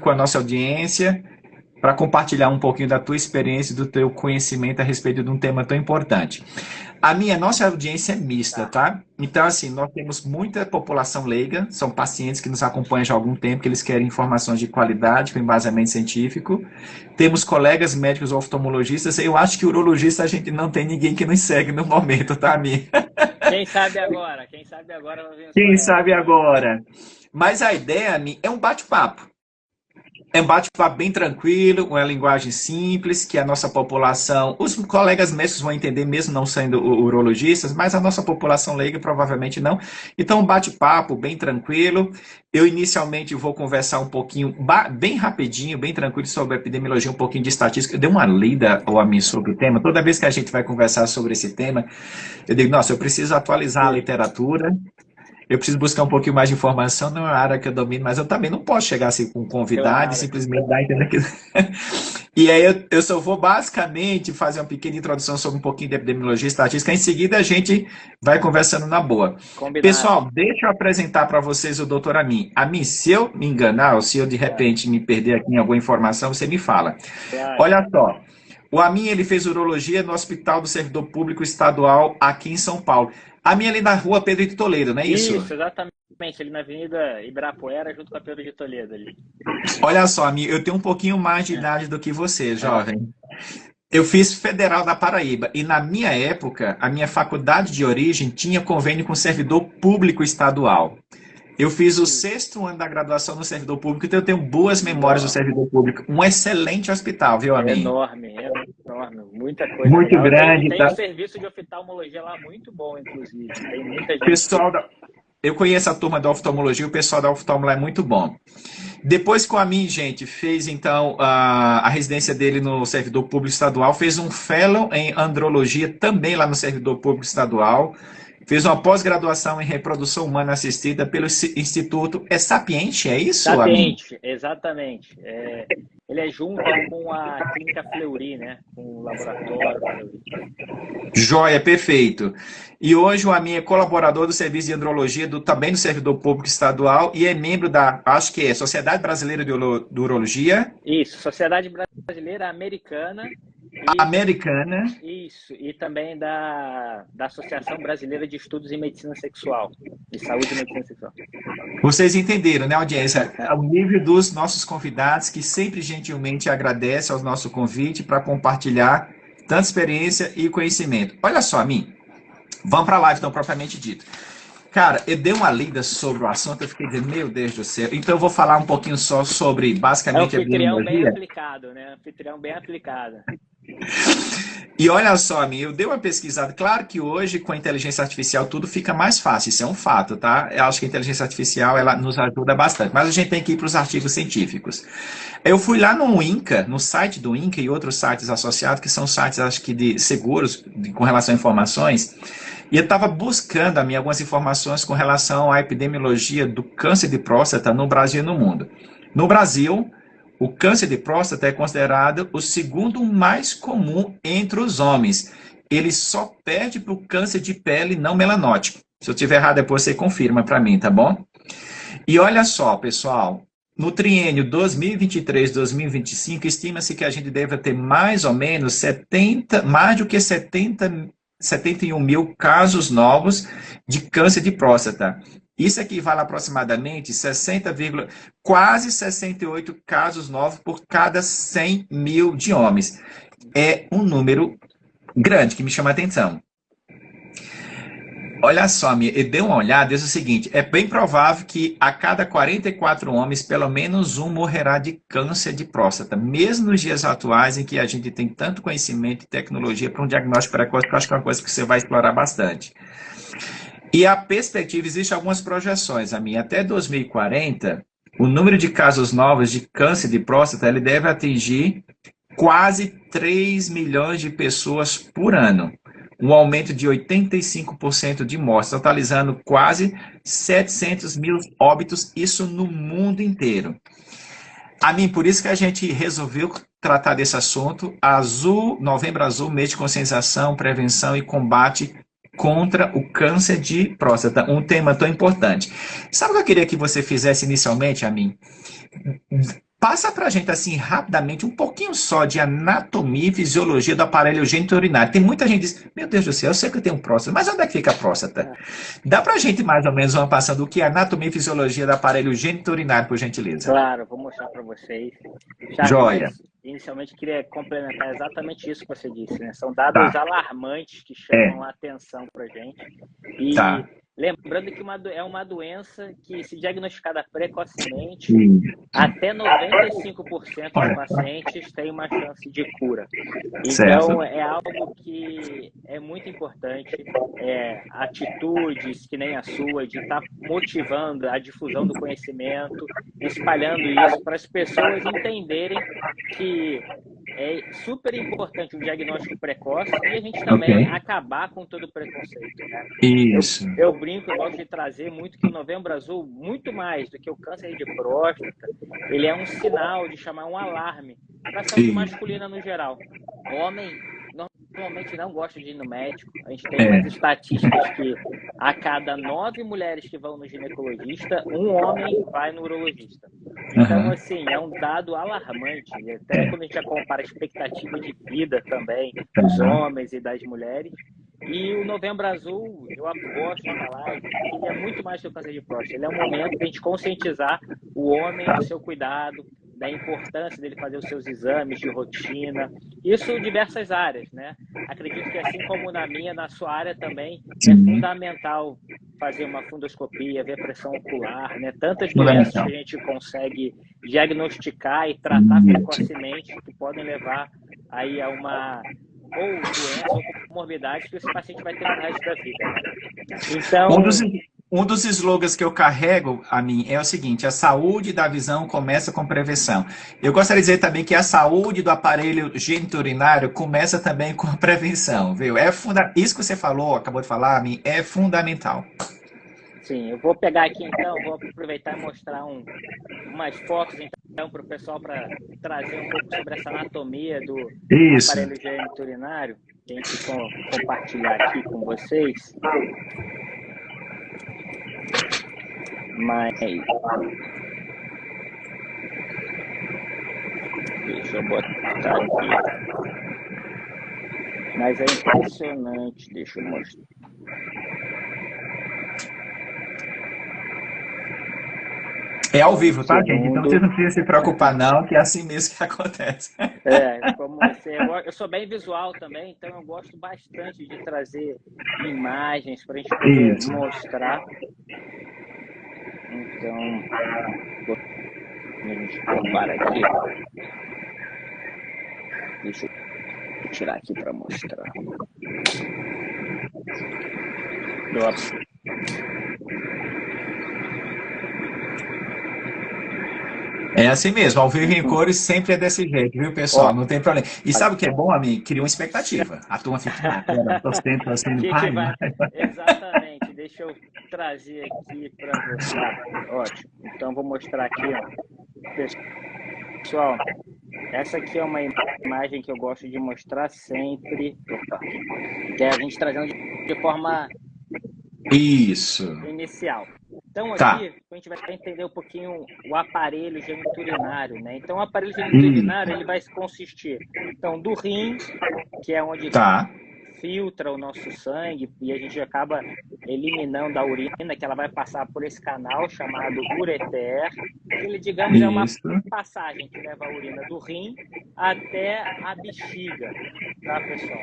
com a nossa audiência para compartilhar um pouquinho da tua experiência e do teu conhecimento a respeito de um tema tão importante. Nossa audiência é mista, Tá. tá? Então, assim, nós temos muita população leiga, são pacientes que nos acompanham já há algum tempo, que eles querem informações de qualidade, com embasamento científico. Temos colegas médicos oftalmologistas, eu acho que urologista a gente não tem ninguém que nos segue no momento, tá, Mi? Quem sabe agora? Quem sabe agora vai vir os Quem colegas. sabe agora? Mas a ideia, Mi, é um bate-papo. É um bate-papo bem tranquilo, uma linguagem simples, que a nossa população, os colegas médicos vão entender, mesmo não sendo urologistas, mas a nossa população leiga provavelmente não. Então, um bate-papo bem tranquilo. Eu inicialmente vou conversar um pouquinho, bem rapidinho, bem tranquilo, sobre epidemiologia, um pouquinho de estatística. Eu dei uma lida, a mim, sobre o tema. Toda vez que a gente vai conversar sobre esse tema, eu digo, nossa, eu preciso atualizar a literatura. Eu preciso buscar um pouquinho mais de informação, não é uma área que eu domino, mas eu também não posso chegar assim com um convidado e Claro. simplesmente dar a entender que... E aí eu só vou basicamente fazer uma pequena introdução sobre um pouquinho de epidemiologia e estatística, em seguida a gente vai conversando na boa. Combinado. Pessoal, deixa eu apresentar para vocês o doutor Amin. Amin, se eu me enganar, ou se eu de repente me perder aqui em alguma informação, você me fala. Claro. Olha só, o Amin, ele fez urologia no Hospital do Servidor Público Estadual aqui em São Paulo. A minha ali na rua Pedro de Toledo, não é isso? Isso, exatamente. Ali na Avenida Ibirapuera, junto com a Pedro de Toledo ali. Olha só, amigo, eu tenho um pouquinho mais de idade do que você, jovem. Eu fiz Federal da Paraíba e na minha época, a minha faculdade de origem tinha convênio com o servidor público estadual. Eu fiz o 6º ano da graduação no servidor público, então eu tenho boas memórias do servidor público. Um excelente hospital, viu, É amigo? enorme, muita coisa Muito legal. grande, Tem tá? um serviço de oftalmologia lá muito bom, inclusive. Tem muita gente. Pessoal, eu conheço a turma da oftalmologia, o pessoal da oftalmologia é muito bom. Depois que o Amin, gente, fez então a residência dele no servidor público estadual, fez um fellow em andrologia também lá no servidor público estadual, fez uma pós-graduação em reprodução humana assistida pelo Instituto Sapiente, é isso, Amin? Sapiente, exatamente. Ele é junto com a Clínica Fleury, né? Com o laboratório Fleury. Joia, perfeito. E hoje o Amin é colaborador do Serviço de Andrologia também do Servidor Público Estadual e é membro da, acho que é, Sociedade Brasileira de Urologia. Isso, Sociedade Brasileira Americana. Americana. Isso, e também da Associação Brasileira de Estudos em Medicina Sexual, de Saúde e Medicina Sexual. Vocês entenderam, né, audiência? O nível dos nossos convidados, que sempre gentilmente agradece ao nosso convite para compartilhar tanta experiência e conhecimento. Olha só, Amin, vamos para a live, então, propriamente dito. Cara, eu dei uma lida sobre o assunto, eu fiquei dizendo, meu Deus do céu. Então, eu vou falar um pouquinho só sobre, basicamente, a anfitrião bem epidemiologia. aplicado, né? Anfitrião bem aplicado. E olha só, Amin, eu dei uma pesquisada. Claro que hoje, com a inteligência artificial, tudo fica mais fácil, isso é um fato, tá? Eu acho que a inteligência artificial, ela nos ajuda bastante, mas a gente tem que ir para os artigos científicos. Eu fui lá no INCA, no site do INCA e outros sites associados, que são sites, acho que, de seguros, com relação a informações, e eu estava buscando a mim algumas informações com relação à epidemiologia do câncer de próstata no Brasil e no mundo. No Brasil, o câncer de próstata é considerado o segundo mais comum entre os homens. Ele só perde para o câncer de pele não melanótico. Se eu estiver errado, depois você confirma para mim, tá bom? E olha só, pessoal, no triênio 2023-2025, estima-se que a gente deve ter mais ou menos mais do que 71 mil casos novos de câncer de próstata. Isso equivale a aproximadamente quase 68 casos novos por cada 100 mil de homens. É um número grande que me chama a atenção. Olha só, eu dei uma olhada, diz o seguinte, é bem provável que a cada 44 homens, pelo menos um morrerá de câncer de próstata, mesmo nos dias atuais em que a gente tem tanto conhecimento e tecnologia para um diagnóstico precoce, que eu acho que é uma coisa que você vai explorar bastante. E a perspectiva, existem algumas projeções, até 2040, o número de casos novos de câncer de próstata, ele deve atingir quase 3 milhões de pessoas por ano. Um aumento de 85% de mortes, totalizando quase 700 mil óbitos, isso no mundo inteiro. Por isso que a gente resolveu tratar desse assunto. Novembro Azul, mês de conscientização, prevenção e combate contra o câncer de próstata, um tema tão importante. Sabe o que eu queria que você fizesse inicialmente, Amin? Passa pra gente, assim, rapidamente, um pouquinho só de anatomia e fisiologia do aparelho geniturinário. Tem muita gente que diz, meu Deus do céu, eu sei que eu tenho próstata, mas onde é que fica a próstata? Dá pra gente mais ou menos uma passando do que é anatomia e fisiologia do aparelho geniturinário, por gentileza? Claro, vou mostrar para vocês. Charles, Joia. mas inicialmente queria complementar exatamente isso que você disse, né? São dados Tá. alarmantes que É. chamam a atenção para a gente. E Tá. lembrando que é uma doença que, se diagnosticada precocemente, Sim. até 95% dos Olha, pacientes têm uma chance de cura. certo. Então, é algo que é muito importante. Atitudes que nem a sua, de estar motivando a difusão do conhecimento, espalhando isso para as pessoas entenderem que é super importante um diagnóstico precoce e a gente também Ok. acabar com todo o preconceito, né? Isso. Eu brinco, eu gosto de trazer muito que o Novembro Azul, muito mais do que o câncer de próstata, ele é um sinal de chamar um alarme para a saúde E, masculina no geral. Homem normalmente não gosta de ir no médico. A gente tem é. umas estatísticas que a cada 9 mulheres que vão no ginecologista, um homem vai no urologista. Então, Aham. assim, é um dado alarmante. E até É. quando a gente já compara a expectativa de vida também dos Tá. homens e das mulheres. E o Novembro Azul, eu gosto de falar que ele é muito mais que o câncer de próstata. Ele é um momento de a gente conscientizar o homem Tá. do seu cuidado, da importância dele fazer os seus exames de rotina. Isso em diversas áreas, né? Acredito que, assim como na minha, na sua área também, é Sim. fundamental fazer uma fundoscopia, ver pressão ocular, né? Tantas doenças Fundamental. que a gente consegue diagnosticar e tratar Isso. precocemente que podem levar aí a uma ou doença ou comorbidade que esse paciente vai ter no resto da vida, né? Um dos, Então, um dos slogans que eu carrego a mim é o seguinte: a saúde da visão começa com prevenção. Eu gostaria de dizer também que a saúde do aparelho geniturinário começa também com a prevenção, viu? Isso que você falou, acabou de falar, a mim, é fundamental. sim, eu vou pegar aqui então, vou aproveitar e mostrar umas fotos então para o pessoal para trazer um pouco sobre essa anatomia do Isso. aparelho geniturinário. Tem que compartilhar aqui com vocês. Mas deixa eu botar aqui. Mas é impressionante, deixa eu mostrar. É ao Só um vivo, tá, gente? Então vocês segundo. não precisam se preocupar, não, que é assim mesmo que acontece. Como você, eu sou bem visual também, então eu gosto bastante de trazer imagens para a gente poder Isso. mostrar. Então, a gente compara aqui. Deixa eu tirar aqui para mostrar. É assim mesmo, ao vivo em cores sempre é desse jeito, viu, pessoal? Ó, Não tem problema. E sabe o que é bom, amigo? Cria uma expectativa. A turma fica, pera, tô sempre assim, a gente vai, vai. vai. Exatamente, deixa eu trazer aqui para você. Ótimo. Então, vou mostrar aqui, ó. Pessoal, essa aqui é uma imagem que eu gosto de mostrar sempre. Opa, que é a gente trazendo de forma Isso. inicial. Então, Tá. aqui, a gente vai entender um pouquinho o aparelho geniturinário, né? Então, o aparelho geniturinário, ele vai consistir, então, do rim, que é onde Tá. filtra o nosso sangue e a gente acaba eliminando a urina, que ela vai passar por esse canal chamado ureter. Ele, digamos, é uma Isso. passagem que leva a urina do rim até a bexiga, tá, pessoal?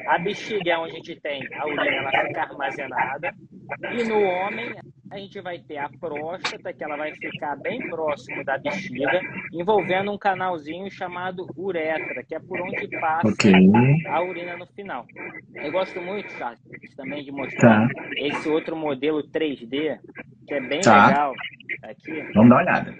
A bexiga é onde a gente tem a urina, ela fica armazenada. E no homem, a gente vai ter a próstata, que ela vai ficar bem próximo da bexiga, envolvendo um canalzinho chamado uretra, que é por onde passa Ok. a urina no final. Eu gosto muito, Charles, também de mostrar esse outro modelo 3D, que é bem Tá. legal. Aqui. Vamos dar uma olhada.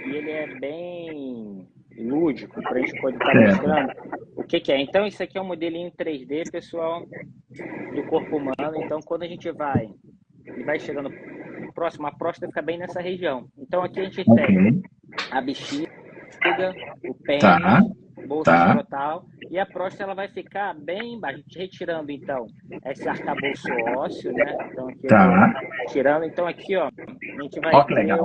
E ele é bem lúdico, para a gente poder estar mostrando o que é. Então, isso aqui é um modelinho 3D, pessoal, do corpo humano. Então, quando a gente vai chegando próximo, a próstata fica bem nessa região. Então, aqui a gente tem a bexiga, o pênis, bolsa escrotal, e a próstata ela vai ficar bem embaixo. A gente retirando, então, esse arcabouço ósseo, né? Então, aqui eu tô tirando. Então, aqui, ó, a gente vai ter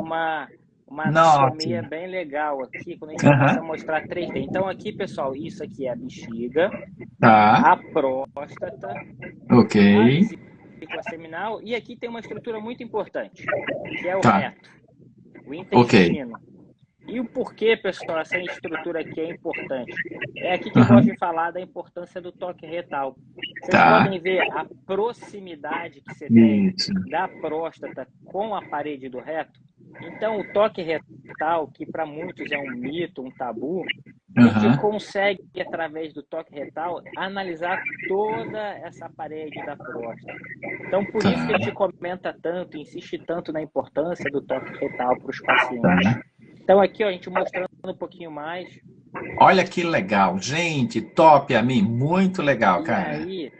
uma Nossa. anatomia bem legal aqui, quando a gente começa a Aham. mostrar 3D. Então aqui, pessoal, isso aqui é a bexiga, Tá. a próstata, Ok. a vesícula seminal, e aqui tem uma estrutura muito importante, que é o Tá. reto, o Ok. intestino. E o porquê, pessoal, essa estrutura aqui é importante? É aqui que eu gosto Aham. de falar da importância do toque retal. Vocês Tá. podem ver a proximidade que você tem Isso. da próstata com a parede do reto. Então, o toque retal, que para muitos é um mito, um tabu, a gente Aham. consegue, através do toque retal, analisar toda essa parede da próstata. Então, por isso que a Tá. gente comenta tanto, insiste tanto na importância do toque retal para os pacientes. Tá. Então, aqui, ó, a gente mostrando um pouquinho mais. Olha que legal. Gente, top a mim. Muito legal, E cara. aí,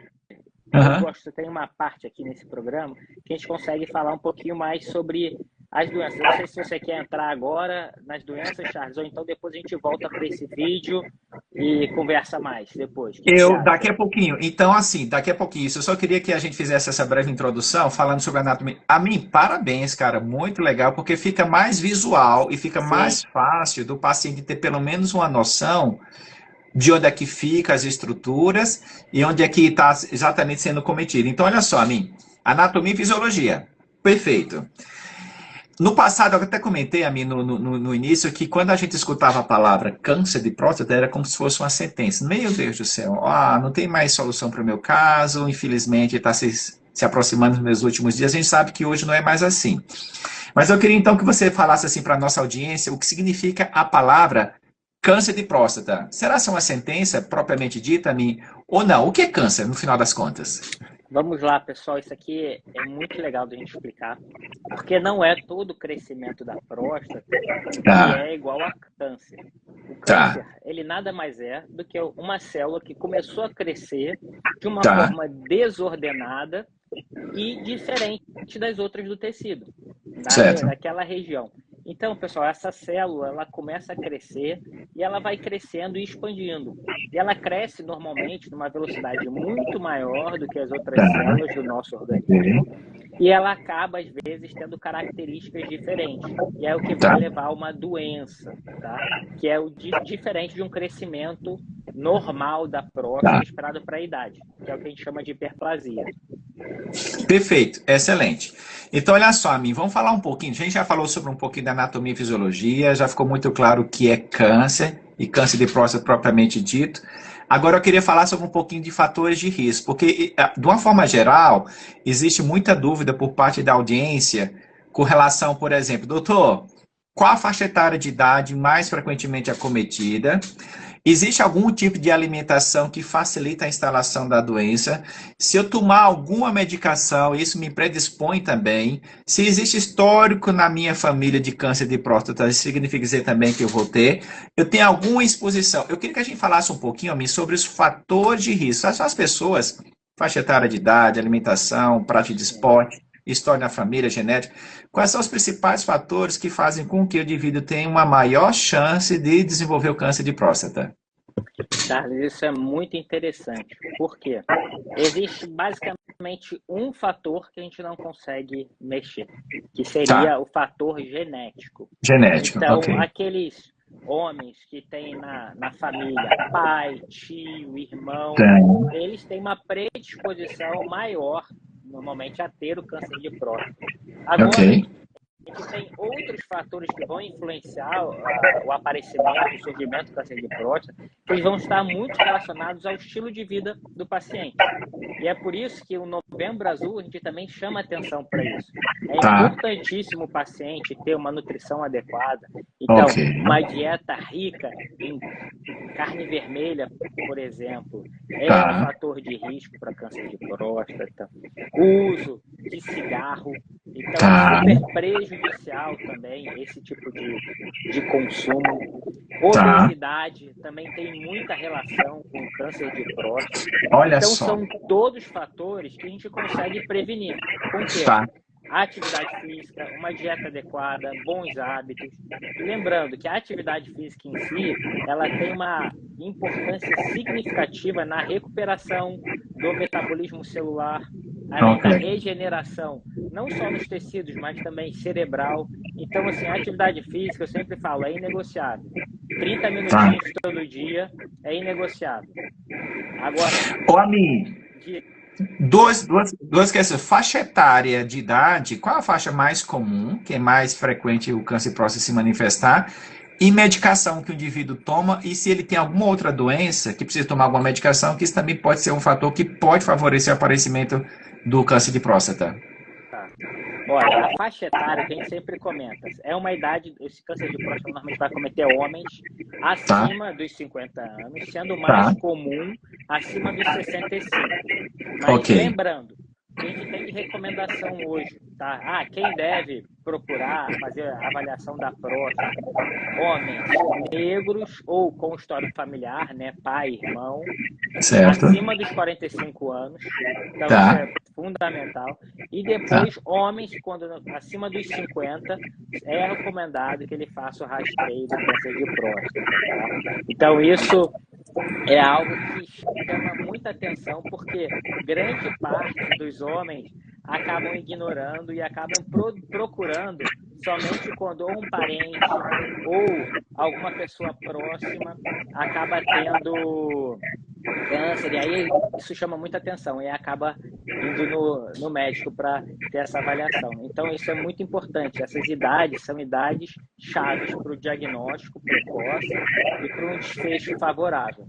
eu Aham. gosto, tem uma parte aqui nesse programa que a gente consegue falar um pouquinho mais sobre as doenças. Eu não sei se você quer entrar agora nas doenças, Charles, ou então depois a gente volta para esse vídeo e conversa mais depois. O que que você Daqui acha? a pouquinho. Então, assim, daqui a pouquinho. Eu só queria que a gente fizesse essa breve introdução falando sobre anatomia. A mim, parabéns, cara. Muito legal, porque fica mais visual e fica Sim, mais fácil do paciente ter pelo menos uma noção de onde é que fica as estruturas e onde é que está exatamente sendo cometido. Então, olha só, a mim. Anatomia e fisiologia. Perfeito. No passado, eu até comentei a mim no início que quando a gente escutava a palavra câncer de próstata, era como se fosse uma sentença. Meu Deus do céu, não tem mais solução para o meu caso, infelizmente está se aproximando dos meus últimos dias. A gente sabe que hoje não é mais assim. Mas eu queria então que você falasse assim para a nossa audiência o que significa a palavra câncer de próstata. Será que é uma sentença propriamente dita a mim ou não? O que é câncer, no final das contas? vamos lá, pessoal. Isso aqui é muito legal de a gente explicar, porque não é todo o crescimento da próstata que Tá, é igual a câncer. O tá, câncer, ele nada mais é do que uma célula que começou a crescer de uma tá, forma desordenada e diferente das outras do tecido, certo. daquela região. Então, pessoal, essa célula ela começa a crescer e ela vai crescendo e expandindo. E ela cresce normalmente numa velocidade muito maior do que as Tá, outras células do nosso organismo ok. e ela acaba, às vezes, tendo características diferentes. E é o que vai Tá, levar a uma doença, tá? Que é diferente de um crescimento normal da tá. próstata esperado para a idade, que é o que a gente chama de hiperplasia. Perfeito, excelente. Então, olha só, mim, vamos falar um pouquinho. A gente já falou sobre um pouquinho da anatomia e fisiologia, já ficou muito claro o que é câncer e câncer de próstata propriamente dito. Agora eu queria falar sobre um pouquinho de fatores de risco, porque, de uma forma geral, existe muita dúvida por parte da audiência com relação, por exemplo, doutor, qual a faixa etária de idade mais frequentemente acometida? Existe algum tipo de alimentação que facilita a instalação da doença? Se eu tomar alguma medicação, isso me predispõe também. Se existe histórico na minha família de câncer de próstata, isso significa dizer também que eu vou ter. Eu tenho alguma exposição. Eu queria que a gente falasse um pouquinho, Amin, sobre os fatores de risco. As pessoas, faixa etária de idade, alimentação, prática de Sim. esporte, história na família, genética. Quais são os principais fatores que fazem com que o indivíduo tenha uma maior chance de desenvolver o câncer de próstata? Charles, isso é muito interessante. Por quê? Existe basicamente um fator que a gente não consegue mexer, que Tá, seria o fator genético. genético, ok. Então, aqueles homens que têm na família pai, tio, irmão, Tem, eles têm uma predisposição maior, normalmente, a ter o câncer de próstata. ok. Agora, a gente tem outros fatores que vão influenciar o aparecimento, o surgimento do câncer de próstata, que eles vão estar muito relacionados ao estilo de vida do paciente. E é por isso que o Novembro Azul a gente também chama atenção para isso. É Tá, importantíssimo o paciente ter uma nutrição adequada. ok. Então, uma dieta rica em carne vermelha, por exemplo, é um Tá, fator de risco para câncer de próstata. O uso de cigarro, então é tá, super prejudicial também esse tipo de consumo. tá. Obesidade também tem muita relação com câncer de próstata. Olha Então só. são todos fatores que a gente consegue prevenir. Com o quê? Tá, A atividade física, uma dieta adequada, bons hábitos. E lembrando que a atividade física em si, ela tem uma importância significativa na recuperação do metabolismo celular, além ok. da regeneração, não só nos tecidos, mas também cerebral. Então, assim, a atividade física, eu sempre falo, é inegociável. 30 minutinhos todo dia é inegociável. Agora, Ô, Ami, de, duas questões. Faixa etária de idade, qual a faixa mais comum, que é mais frequente o câncer de próstata se manifestar? E medicação que o indivíduo toma, e se ele tem alguma outra doença que precisa tomar alguma medicação, que isso também pode ser um fator que pode favorecer o aparecimento do câncer de próstata. tá. Olha, a faixa etária que a gente sempre comenta, é uma idade, esse câncer de próstata normalmente vai cometer homens Tá, acima dos 50 anos, sendo tá, mais comum acima dos 65. Mas ok. lembrando, que a gente tem de recomendação hoje, tá? Quem deve procurar fazer a avaliação da próstata? Homens negros ou com história familiar, né? Pai, irmão, Certo, acima dos 45 anos. Então, isso tá, é fundamental. E tá, depois, homens, quando acima dos 50, é recomendado que ele faça o rastreio do câncer de próstata. Tá? Então, isso é algo que chama muita atenção, porque grande parte dos homens acabam ignorando e acabam procurando somente quando ou um parente ou alguma pessoa próxima acaba tendo câncer, e aí isso chama muita atenção e acaba indo no médico para ter essa avaliação. Então, isso é muito importante. Essas idades são idades chaves para o diagnóstico precoce e para um desfecho favorável.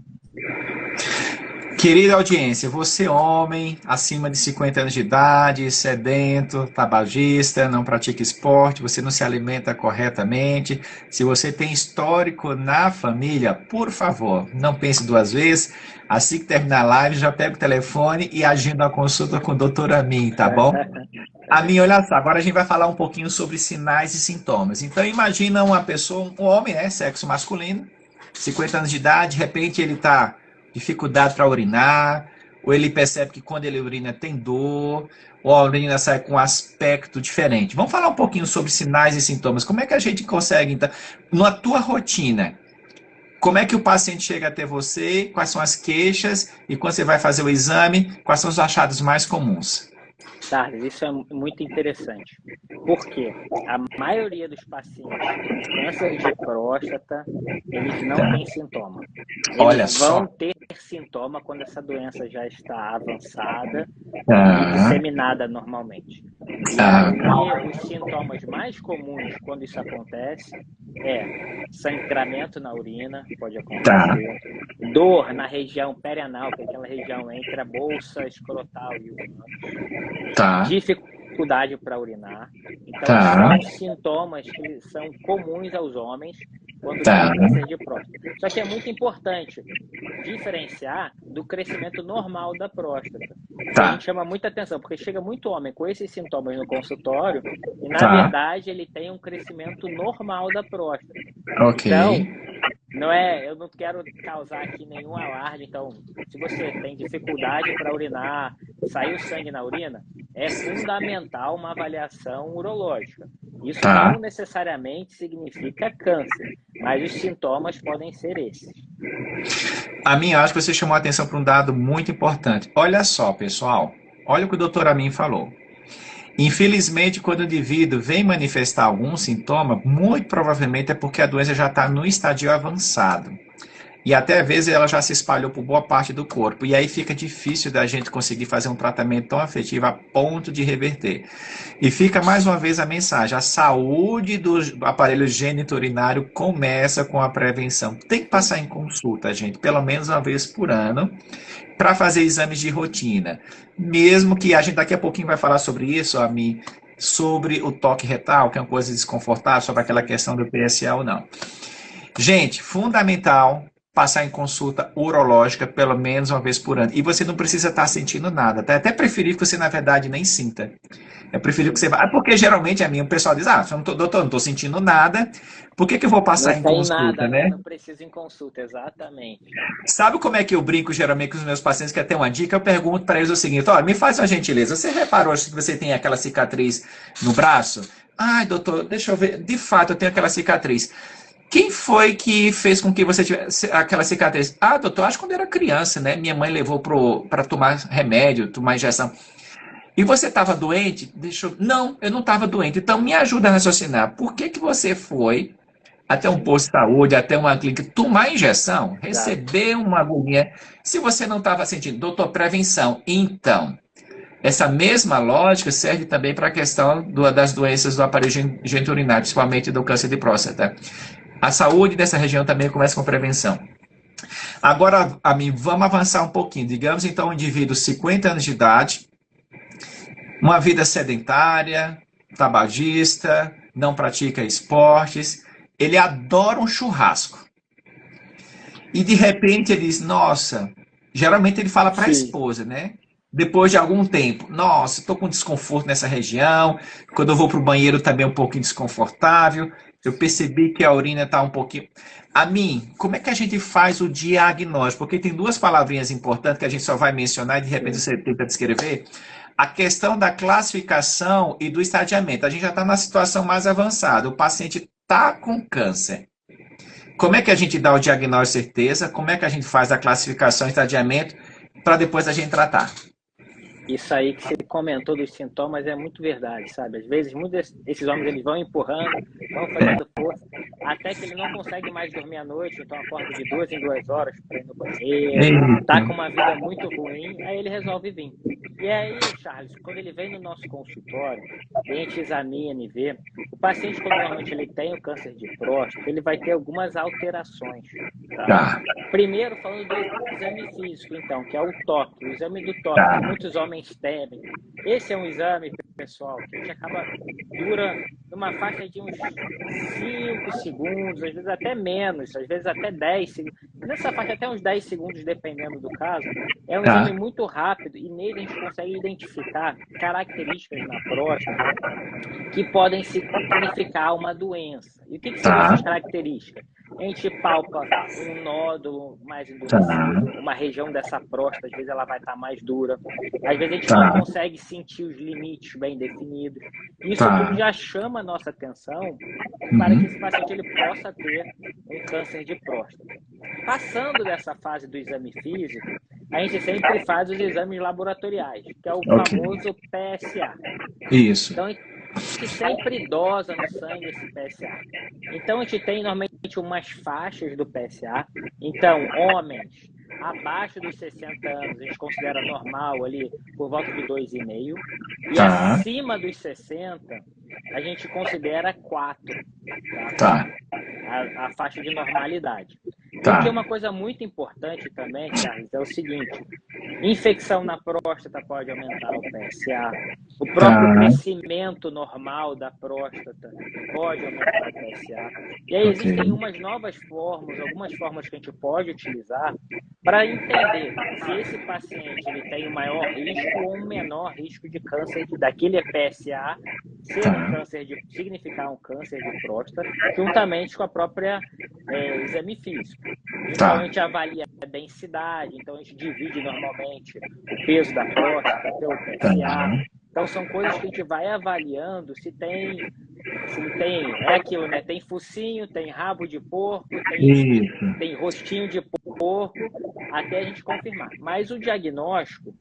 Querida audiência, você homem, acima de 50 anos de idade, sedento, tabagista, não pratica esporte, você não se alimenta corretamente, se você tem histórico na família, por favor, não pense duas vezes, assim que terminar a live, já pega o telefone e agenda a consulta com o doutor Amin, tá bom? Amin, olha só, agora a gente vai falar um pouquinho sobre sinais e sintomas. Então, imagina uma pessoa, um homem, né, sexo masculino, 50 anos de idade, de repente ele está dificuldade para urinar, ou ele percebe que quando ele urina tem dor, ou a urina sai com um aspecto diferente. Vamos falar um pouquinho sobre sinais e sintomas. Como é que a gente consegue, então, na tua rotina, como é que o paciente chega até você, quais são as queixas, e quando você vai fazer o exame, quais são os achados mais comuns? Tardes, isso é muito interessante, porque a maioria dos pacientes com câncer de próstata, eles não têm sintoma. Olha Eles vão só. ter sintoma quando essa doença já está avançada e Ah, disseminada normalmente. E ah, aí, os sintomas mais comuns quando isso acontece é sangramento na urina, pode tá, acontecer, dor na região perianal, que é aquela região entre a bolsa escrotal e o ânus, tá, dificuldade para urinar. Então, tá, são sintomas que são comuns aos homens quando tá, tem câncer de próstata. Só que é muito importante diferenciar do crescimento normal da próstata. Que a tá, gente chama muita atenção, porque chega muito homem com esses sintomas no consultório e, na tá, verdade, ele tem um crescimento normal da próstata. ok, Então, eu não quero causar aqui nenhum alarde. Então, se você tem dificuldade para urinar, saiu sangue na urina, é fundamental uma avaliação urológica. Isso tá. não necessariamente significa câncer, mas os sintomas podem ser esses. A mim, acho que você chamou a atenção para um dado muito importante. Olha só, pessoal, olha o que o doutor Amin falou. Infelizmente, quando o indivíduo vem manifestar algum sintoma, muito provavelmente é porque a doença já está no estádio avançado. E até às vezes ela já se espalhou por boa parte do corpo. E aí fica difícil da gente conseguir fazer um tratamento tão efetivo a ponto de reverter. E fica mais uma vez a mensagem: a saúde do aparelho geniturinário começa com a prevenção. Tem que passar em consulta, gente, pelo menos uma vez por ano, para fazer exames de rotina. Mesmo que a gente daqui a pouquinho vai falar sobre isso, a mim, sobre o toque retal, que é uma coisa desconfortável, sobre aquela questão do PSA ou não. Gente, fundamental passar em consulta urológica pelo menos uma vez por ano. E você não precisa estar sentindo nada, tá? É até preferir que você, na verdade, nem sinta. É preferir que você vá. Porque geralmente o pessoal diz: doutor, não estou sentindo nada, por que eu vou passar Não em tem consulta, nada, né? né? Não precisa ir em consulta, exatamente. Sabe como é que eu brinco geralmente com os meus pacientes, que até uma dica, eu pergunto para eles o seguinte: olha, me faz uma gentileza, você reparou que você tem aquela cicatriz no braço? Ai, doutor, deixa eu ver, de fato eu tenho aquela cicatriz. Quem foi que fez com que você tivesse aquela cicatriz? Ah, doutor, acho que quando eu era criança, né? Minha mãe levou para tomar remédio, tomar injeção. E você estava doente? Não, eu não estava doente. Então me ajuda a raciocinar. Por que que você foi até um Sim, posto de saúde, até uma clínica, tomar injeção, exato. receber uma agulha, se você não estava sentindo? Doutor, prevenção. Então, essa mesma lógica serve também para a questão das doenças do aparelho geniturinário, principalmente do câncer de próstata. A saúde dessa região também começa com prevenção. Agora, a mim, vamos avançar um pouquinho. Digamos, então, um indivíduo de 50 anos de idade, uma vida sedentária, tabagista, não pratica esportes, ele adora um churrasco. E de repente ele diz, nossa, geralmente ele fala para a Sim. esposa, né? Depois de algum tempo, nossa, estou com desconforto nessa região, quando eu vou para o banheiro também é um pouquinho desconfortável, eu percebi que a urina está um pouquinho... A mim, como é que a gente faz o diagnóstico? Porque tem duas palavrinhas importantes que a gente só vai mencionar e de repente Sim. você tenta descrever. A questão da classificação e do estadiamento. A gente já está na situação mais avançada, o paciente está com câncer. Como é que a gente dá o diagnóstico de certeza? Como é que a gente faz a classificação e estadiamento para depois a gente tratar? Isso aí que você comentou dos sintomas é muito verdade, sabe? Às vezes, muitos desses homens eles vão empurrando, vão fazendo força, até que ele não consegue mais dormir à noite, então acorda de 2 em 2 horas para ir no banheiro, Eita. tá com uma vida muito ruim, aí ele resolve vir. E aí, Charles, quando ele vem no nosso consultório, a gente examina e vê, o paciente, quando normalmente ele tem o câncer de próstata, ele vai ter algumas alterações, tá? Tá, Primeiro, falando do exame físico, então, que é o toque, o exame do toque, que tá, muitos homens temem. Esse é um exame, pessoal, que a gente acaba, dura numa faixa de uns 5 segundos, às vezes até menos, às vezes até 10 segundos. Nessa faixa, até uns 10 segundos, dependendo do caso. É um exame tá, muito rápido e nele a gente consegue identificar características na próstata que podem significar uma doença. E o que seriam tá, essas características? A gente palpa um nódulo mais tá, endurecido, uma região dessa próstata, às vezes ela vai estar mais dura, às vezes a gente não tá, consegue sentir os limites bem definidos. Isso tudo tá. já chama a nossa atenção para que Uhum. esse paciente ele possa ter um câncer de próstata. Passando dessa fase do exame físico, a gente sempre faz os exames laboratoriais, que é o Ok. famoso PSA. Isso. Então, a gente sempre dosa no sangue esse PSA. Então, a gente tem normalmente umas faixas do PSA. Então, homens abaixo dos 60 anos, a gente considera normal ali por volta de 2,5. E Tá, acima dos 60, a gente considera 4. Tá? tá, A faixa de normalidade. Porque tá, uma coisa muito importante também, Charles, é o seguinte: infecção na próstata pode aumentar o PSA, o próprio tá, crescimento normal da próstata pode aumentar o PSA. E aí ok. existem umas novas formas, algumas formas que a gente pode utilizar para entender se esse paciente ele tem um maior risco ou um menor risco de câncer daquele PSA ser um Tá, câncer de significar um câncer de próstata, juntamente com a própria exame físico. Então a tá, gente avalia a densidade, então a gente divide normalmente o peso da próstata pelo tá, PSA. Então são coisas que a gente vai avaliando se tem, é aquilo, né? Tem focinho, tem rabo de porco, isso, tem rostinho de porco, até a gente confirmar. Mas o diagnóstico,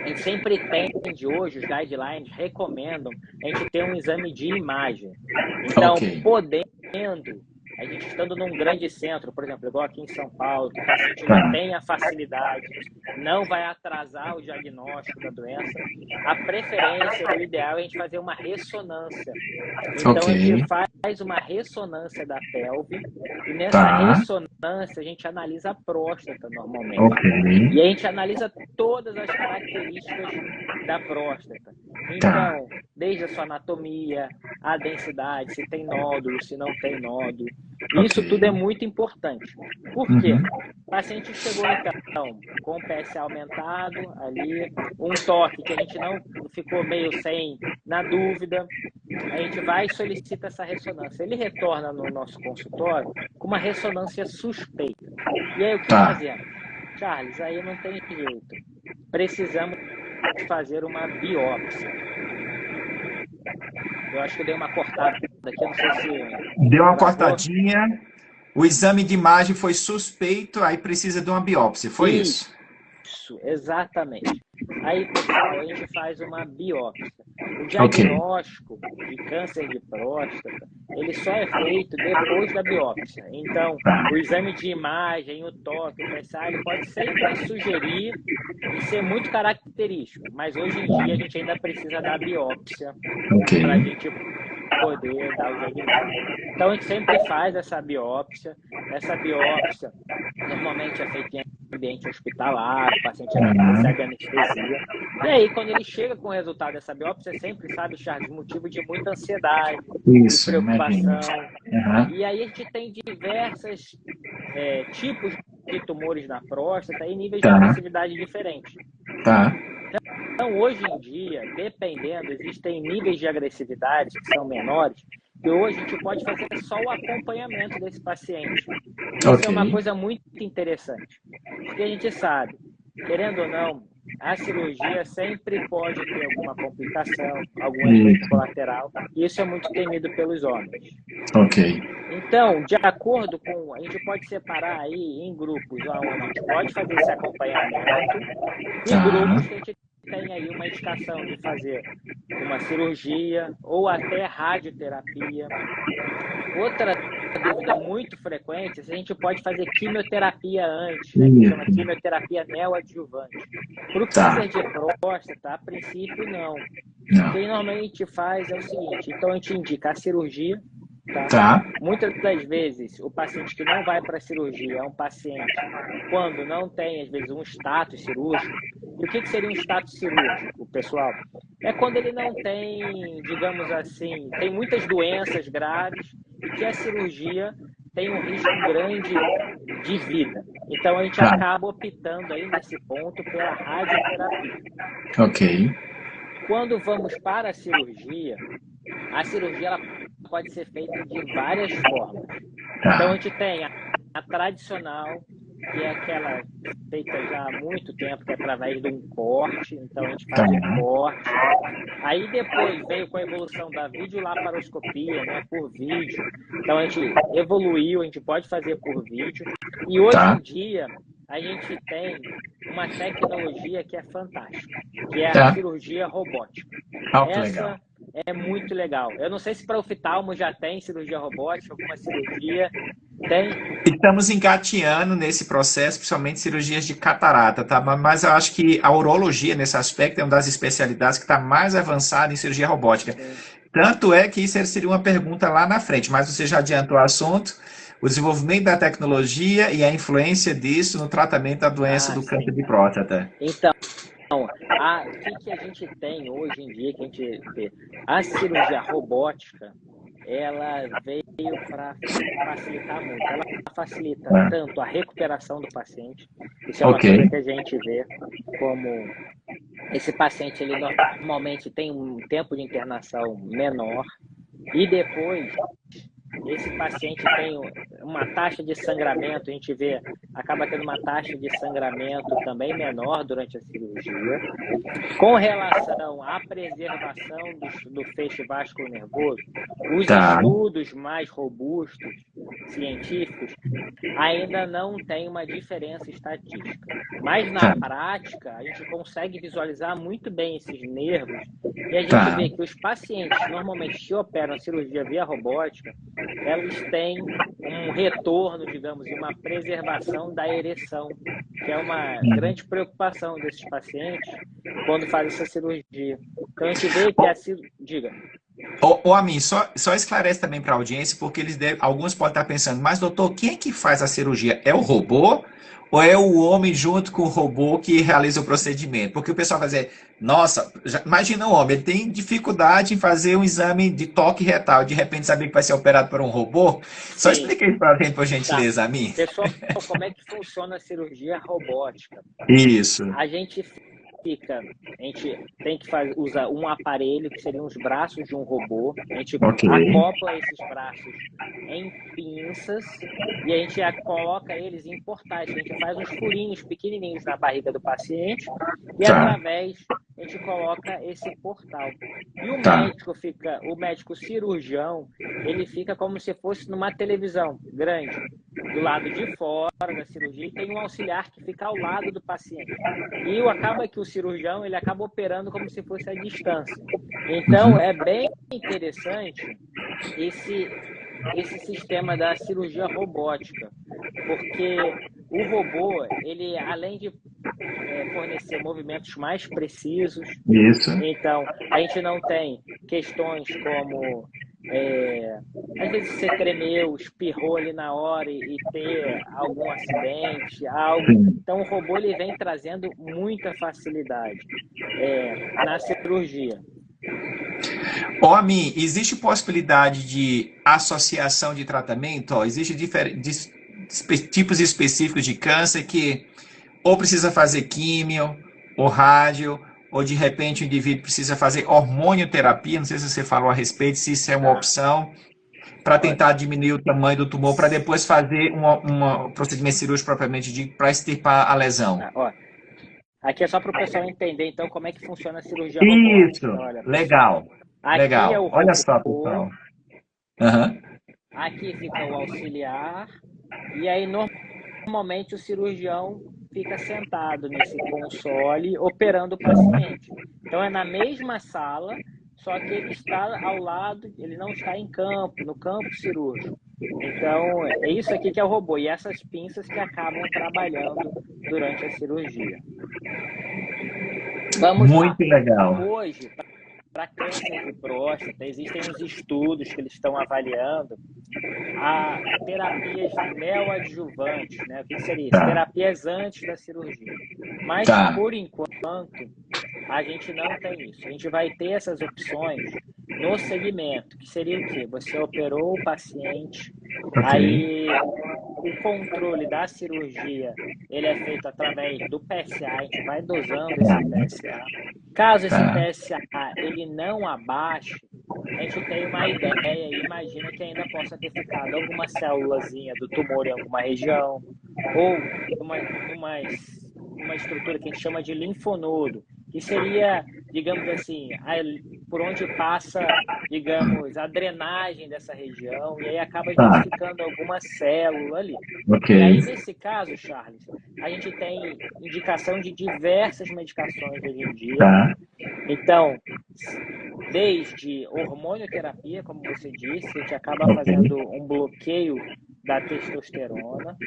a gente sempre tende hoje, os guidelines recomendam a gente ter um exame de imagem. Então, ok, podendo, a gente estando num grande centro, por exemplo, igual aqui em São Paulo, que o paciente tá, não tem a facilidade, não vai atrasar o diagnóstico da doença, a preferência, o ideal é a gente fazer uma ressonância. Então, a gente ok, faz uma ressonância da pelve e nessa tá, ressonância a gente analisa a próstata normalmente. ok, E a gente analisa todas as características da próstata. tá, Então, desde a sua anatomia, a densidade, se tem nódulo, se não tem nódulo. Isso ok. tudo é muito importante. Por quê? Uhum. O paciente chegou, então, com o PSA aumentado, ali, um toque que a gente não ficou meio sem, na dúvida, a gente vai e solicita essa ressonância. Ele retorna no nosso consultório com uma ressonância suspeita. E aí, o que Tá, fazemos? Charles, aí não tem jeito. Precisamos fazer uma biópsia. Eu acho que eu dei uma cortada aqui, não sei se deu uma travou. cortadinha, o exame de imagem foi suspeito, aí precisa de uma biópsia, foi Isso, isso? Isso, exatamente. Aí, pessoal, a gente faz uma biópsia. O Ok. diagnóstico de câncer de próstata, ele só é feito depois da biópsia. Então, Tá. o exame de imagem, o toque, o PSA, ele pode sempre sugerir e ser muito característico, mas hoje em dia a gente ainda precisa da biópsia Ok. para a gente poder dar o diagnóstico. Então, a gente sempre faz essa biópsia. Essa biópsia normalmente é feita em ambiente hospitalar, o paciente recebe anestesia. E aí, quando ele chega com o resultado dessa biópsia, sempre, sabe, Charles, motivo de muita ansiedade, de Isso, imagino. preocupação. E aí a gente tem diversos tipos de tumores na próstata e níveis de Tá, agressividade diferentes. tá. Então, hoje em dia, dependendo, existem níveis de agressividade que são menores, e hoje a gente pode fazer só o acompanhamento desse paciente. Isso Ok. é uma coisa muito interessante, porque a gente sabe, querendo ou não, a cirurgia sempre pode ter alguma complicação, algum efeito colateral, e isso é muito temido pelos homens. Ok. Então, de acordo com, a gente pode separar aí em grupos, onde a gente pode fazer esse acompanhamento, e Tá. grupos que a gente tem aí uma indicação de fazer uma cirurgia ou até radioterapia. Outra dúvida muito frequente é se a gente pode fazer quimioterapia antes, né, que chama quimioterapia neoadjuvante. Para o Tá. câncer de próstata, a princípio, não. Não. O que normalmente faz é o seguinte, então a gente indica a cirurgia, tá? Tá. Muitas das vezes, o paciente que não vai para a cirurgia é um paciente quando não tem, às vezes, um status cirúrgico. E o que seria um status cirúrgico, pessoal? É quando ele não tem, digamos assim, tem muitas doenças graves e que a cirurgia tem um risco grande de vida. Então, a gente Tá. acaba optando aí nesse ponto pela radioterapia. Ok. Quando vamos para a cirurgia ela pode ser feita de várias formas. Tá. Então, a gente tem a tradicional, que é aquela feita já há muito tempo, que é através de um corte. Então, a gente faz o corte. Aí, depois, veio com a evolução da videolaparoscopia, né, por vídeo. Então, a gente evoluiu, a gente pode fazer por vídeo. E, hoje em dia, a gente tem uma tecnologia que é fantástica, que é a cirurgia robótica. Que legal. Essa é muito legal. Eu não sei se para oftalmo já tem cirurgia robótica, alguma cirurgia tem. Estamos engateando nesse processo, principalmente cirurgias de catarata, tá? Mas eu acho que a urologia, nesse aspecto, é uma das especialidades que está mais avançada em cirurgia robótica. Tanto é que isso seria uma pergunta lá na frente, mas você já adiantou o assunto, o desenvolvimento da tecnologia e a influência disso no tratamento da doença do câncer de próstata. Então, o que a gente tem hoje em dia, que a gente vê? A cirurgia robótica, ela veio para facilitar muito. Ela facilita tanto a recuperação do paciente, isso é uma coisa que a gente vê como esse paciente, ele normalmente tem um tempo de internação menor, e depois esse paciente tem uma taxa de sangramento, a gente vê, acaba tendo uma taxa de sangramento também menor durante a cirurgia. Com relação à preservação do feixe vascular nervoso, os estudos mais robustos, científicos, ainda não tem uma diferença estatística. Mas na prática, a gente consegue visualizar muito bem esses nervos e a gente vê que os pacientes normalmente que operam a cirurgia via robótica, eles têm um retorno, digamos, e uma preservação da ereção, que é uma grande preocupação desses pacientes quando fazem essa cirurgia. Então a gente vê que a cirurgia... Diga. Amin, só esclarece também para a audiência, porque alguns podem estar pensando, mas doutor, quem é que faz a cirurgia? É o robô ou é o homem junto com o robô que realiza o procedimento? Porque o pessoal vai dizer, nossa, imagina o homem, ele tem dificuldade em fazer um exame de toque retal, de repente saber que vai ser operado por um robô? Só explica isso para a gente, por gentileza, Amin. Pessoal, como é que funciona a cirurgia robótica? Isso. A gente tem que usar um aparelho que seriam os braços de um robô, a gente acopla esses braços em pinças e a gente coloca eles em portais, a gente faz uns furinhos pequenininhos na barriga do paciente e através a gente coloca esse portal. E o médico cirurgião, ele fica como se fosse numa televisão grande. do lado de fora da cirurgia e tem um auxiliar que fica ao lado do paciente. E acaba que o cirurgião ele acaba operando como se fosse à distância. Então, é bem interessante esse sistema da cirurgia robótica, porque o robô, ele além de fornecer movimentos mais precisos, Isso. então a gente não tem questões como às vezes você tremeu, espirrou ali na hora e ter algum acidente, algo. Então o robô ele vem trazendo muita facilidade na cirurgia. Ami, existe possibilidade de associação de tratamento? Existem tipos específicos de câncer que ou precisa fazer químio, ou rádio, ou de repente o indivíduo precisa fazer hormonioterapia, não sei se você falou a respeito, se isso é uma opção, para tentar diminuir o tamanho do tumor, para depois fazer um procedimento cirúrgico propriamente dito, para extirpar a lesão. Aqui é só para o pessoal entender, então, como é que funciona a cirurgia robótica. Isso, olha, legal. Aqui legal. É o robô, olha só, pessoal. Aqui fica o auxiliar, e aí normalmente o cirurgião fica sentado nesse console operando o paciente. Então é na mesma sala, só que ele está ao lado, ele não está em campo, no campo cirúrgico. Então é isso aqui que é o robô, e essas pinças que acabam trabalhando durante a cirurgia. Vamos Muito lá. legal. Hoje, para câncer de próstata, existem uns estudos que eles estão avaliando a terapias neoadjuvantes, né? O que seria isso? Terapias antes da cirurgia. Mas, por enquanto, a gente não tem isso. A gente vai ter essas opções no segmento, que seria o quê? Você operou o paciente, aí o controle da cirurgia, ele é feito através do PSA, a gente vai dosando esse PSA. Caso esse PSA ele não abaixe, a gente tem uma ideia e imagina que ainda possa ter ficado alguma célulazinha do tumor em alguma região, ou uma estrutura que a gente chama de linfonodo, que seria, digamos assim, por onde passa, digamos, a drenagem dessa região, e aí acaba identificando alguma célula ali. E aí, nesse caso, Charles, a gente tem indicação de diversas medicações hoje em dia. Então, desde hormonioterapia, como você disse, a gente acaba fazendo um bloqueio da testosterona,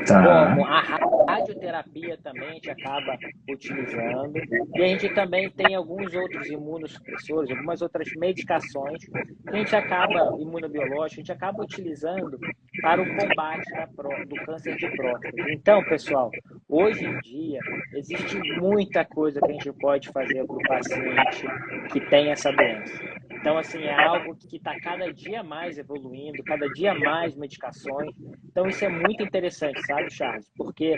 como a radioterapia também a gente acaba utilizando, e a gente também tem alguns outros imunossupressores, algumas outras medicações que a gente acaba, imunobiológico, a gente acaba utilizando para o combate do câncer de próstata. Então, pessoal, hoje em dia existe muita coisa que a gente pode fazer para o paciente que tem essa doença. Então, assim, é algo que está cada dia mais evoluindo, cada dia mais medicações. Então, isso é muito interessante, sabe, Charles? Porque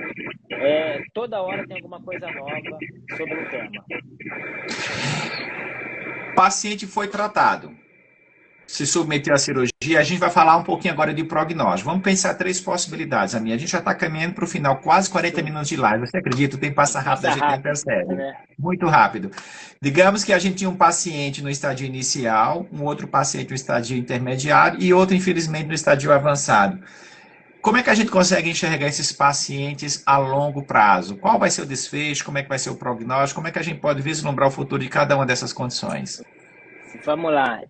toda hora tem alguma coisa nova sobre o tema. O paciente foi tratado, se submeteu à cirurgia. A gente vai falar um pouquinho agora de prognóstico. Vamos pensar 3 possibilidades, a gente já está caminhando para o final, quase 40 minutos de live. Você acredita? O tempo passa rápido, a gente nem percebe. Muito rápido. Digamos que a gente tinha um paciente no estádio inicial, um outro paciente no estádio intermediário e outro, infelizmente, no estádio avançado. Como é que a gente consegue enxergar esses pacientes a longo prazo? Qual vai ser o desfecho? Como é que vai ser o prognóstico? Como é que a gente pode vislumbrar o futuro de cada uma dessas condições? Vamos lá.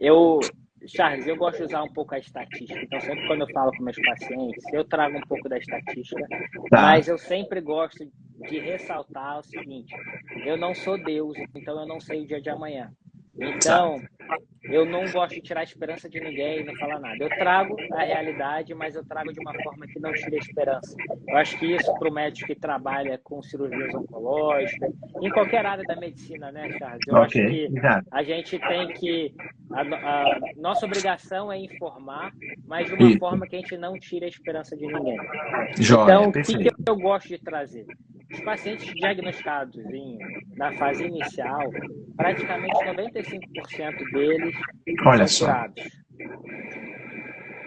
Charles, eu gosto de usar um pouco a estatística. Então, sempre quando eu falo com meus pacientes, eu trago um pouco da estatística. Mas eu sempre gosto de ressaltar o seguinte: eu não sou Deus, então eu não sei o dia de amanhã. Então, eu não gosto de tirar a esperança de ninguém, não falar nada. Eu trago a realidade, mas eu trago de uma forma que não tire a esperança. Eu acho que isso, para o médico que trabalha com cirurgias oncológicas, em qualquer área da medicina, né, Charles? Eu acho que a gente tem que... A nossa obrigação é informar, mas de uma forma que a gente não tire a esperança de ninguém. Então, o que eu gosto de trazer? Os pacientes diagnosticados na fase inicial, praticamente 95% deles são curados.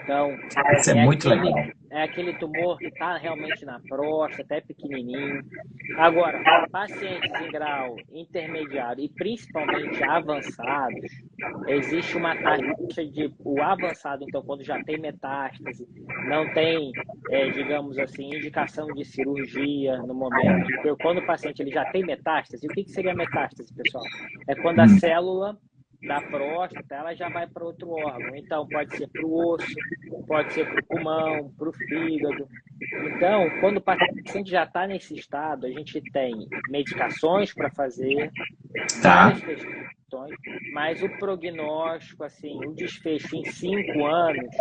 Então, isso é muito legal. É aquele tumor que está realmente na próstata, é pequenininho. Agora, pacientes em grau intermediário e principalmente avançados, existe uma taxa o avançado, então, quando já tem metástase, não tem digamos assim, indicação de cirurgia no momento. Porque quando o paciente ele já tem metástase, o que seria metástase, pessoal? É quando a célula da próstata, ela já vai para outro órgão. Então, pode ser para o osso, pode ser para o pulmão, para o fígado. Então, quando o paciente já está nesse estado, a gente tem medicações para fazer, várias questões, mas o prognóstico, assim, o desfecho em 5 anos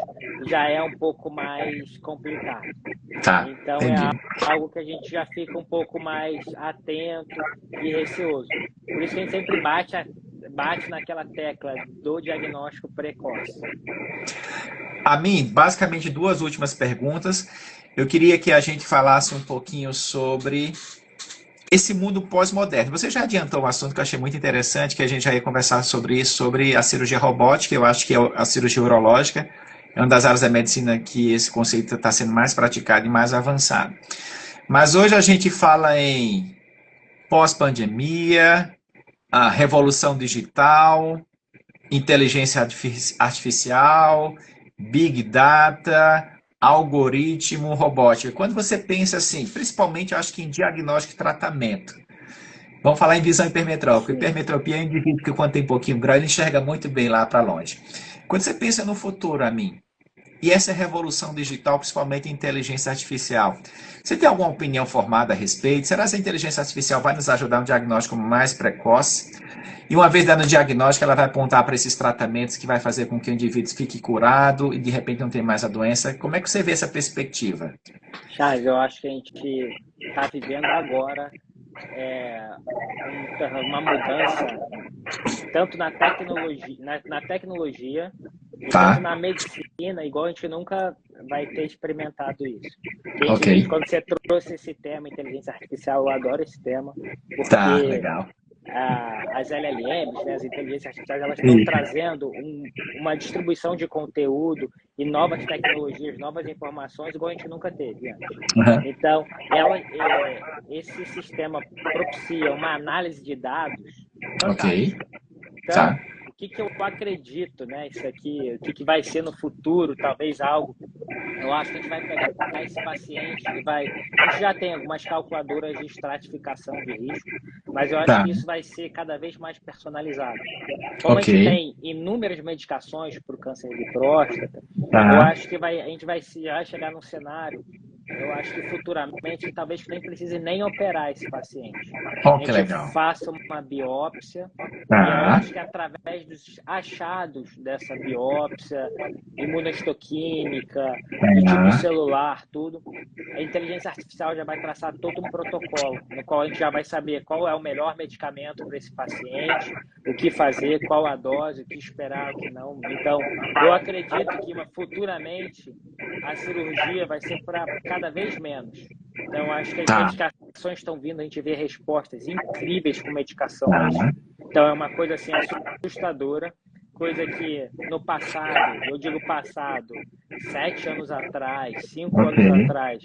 já é um pouco mais complicado. Então, entendi. é algo que a gente já fica um pouco mais atento e receoso. Por isso que a gente sempre bate naquela tecla do diagnóstico precoce. A mim, basicamente, duas últimas perguntas. Eu queria que a gente falasse um pouquinho sobre esse mundo pós-moderno. Você já adiantou um assunto que eu achei muito interessante, que a gente já ia conversar sobre isso, sobre a cirurgia robótica. Eu acho que a cirurgia urológica é uma das áreas da medicina que esse conceito está sendo mais praticado e mais avançado. Mas hoje a gente fala em pós-pandemia, a revolução digital, inteligência artificial, big data, algoritmo, robótica. Quando você pensa assim, principalmente eu acho que em diagnóstico e tratamento, vamos falar em visão hipermetrópica. Hipermetropia é um indivíduo que quando tem pouquinho grau, ele enxerga muito bem lá para longe. Quando você pensa no futuro, a mim, e essa revolução digital, principalmente em inteligência artificial, você tem alguma opinião formada a respeito? Será que a inteligência artificial vai nos ajudar no diagnóstico mais precoce? E uma vez dando o diagnóstico, ela vai apontar para esses tratamentos que vai fazer com que o indivíduo fique curado e de repente não tenha mais a doença. Como é que você vê essa perspectiva? Charles, eu acho que a gente está vivendo agora uma mudança tanto na tecnologia e tanto na medicina, igual a gente nunca vai ter experimentado isso. Quando você trouxe esse tema, inteligência artificial, eu adoro esse tema, porque legal. As LLMs, né, as inteligências artificiais, elas estão trazendo uma distribuição de conteúdo e novas tecnologias, novas informações, igual a gente nunca teve antes. Então, esse sistema propicia uma análise de dados fantástica. Então, o que eu acredito, né, isso aqui, o que vai ser no futuro, talvez algo, eu acho que a gente vai pegar esse paciente e a gente já tem algumas calculadoras de estratificação de risco, mas eu acho que isso vai ser cada vez mais personalizado. Como a gente tem inúmeras medicações para o câncer de próstata, eu acho que a gente vai chegar num cenário, eu acho que futuramente talvez nem precise nem operar esse paciente. A gente faça uma biópsia e eu acho que através dos achados dessa biópsia, imunohistoquímica, de tipo celular, tudo, a inteligência artificial já vai traçar todo um protocolo, no qual a gente já vai saber qual é o melhor medicamento para esse paciente, o que fazer, qual a dose, o que esperar, o que não. Então, eu acredito que futuramente a cirurgia vai ser para cada vez menos. Então, acho que as medicações estão vindo, a gente vê respostas incríveis com medicação hoje. Então, é uma coisa assim assustadora, coisa que no passado, eu digo passado, 7 anos atrás, 5 anos atrás,